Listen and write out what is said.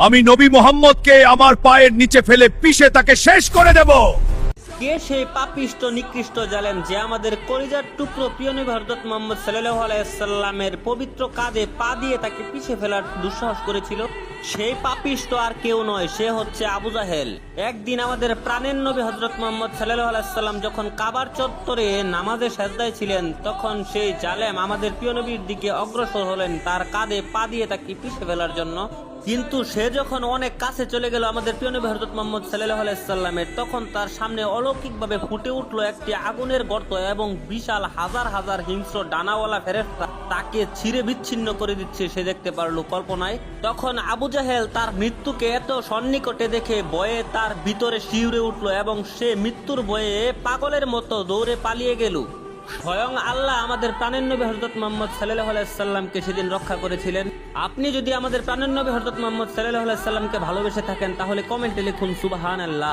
আমি নবী মুহাম্মদকে আমার পায়ের নিচে ফেলে পিষে তাকে শেষ করে দেব। কে সেই পাপিষ্ট নিকৃষ্ট জালেম যে আমাদের কলিজার টুকরো প্রিয় নবী হযরত মুহাম্মদ সাল্লাল্লাহু আলাইহি সাল্লামের পবিত্র কাঁধে পা দিয়ে তাকে পিষে ফেলার দুঃসাহস করেছিল? সেই পাপিষ্ট আর কেউ নয়, সে হচ্ছে আবু জাহেল। একদিন আমাদের প্রাণের নবী হযরত মুহাম্মদ সাল্লাল্লাহু আলাইহি সাল্লাম যখন কাবার চত্বরে নামাজে সেজদায় ছিলেন, তখন সেই জালেম আমাদের প্রিয় নবীর দিকে অগ্রসর হলেন তার কাঁধে পা দিয়ে তাকে পিষে ফেলার জন্য। কিন্তু সে যখন অনেক কাছে চলে গেল আমাদের প্রিয় নবী হযরত মুহাম্মদ সাল্লাল্লাহু আলাইহি সাল্লামের, তখন তার সামনে অলৌকিকভাবে ফুটে উঠলো একটি আগুনের গর্ত এবং বিশাল হাজার হাজার হিংস্র ডানাওয়ালা ফেরেশতা তাকে ছিঁড়ে বিচ্ছিন্ন করে দিচ্ছে সে দেখতে পারলো কল্পনায়। তখন আবু জাহেল তার মৃত্যুকে এত সন্নিকটে দেখে ভয়ে তার ভিতরে শিউরে উঠলো এবং সে মৃত্যুর ভয়ে পাগলের মতো দৌড়ে পালিয়ে গেল। স্বয়ং আল্লাহ আমাদের প্রাণের নবী হযরত মুহাম্মদ সাল্লাল্লাহু আলাইহি সাল্লামকে সেদিন রক্ষা করেছিলেন। আপনি যদি আমাদের প্রাণের নবী হযরত মুহাম্মদ সাল্লাল্লাহু আলাইহি সাল্লামকে ভালোবেসে থাকেন তাহলে কমেন্টে লিখুন সুবহানাল্লাহ।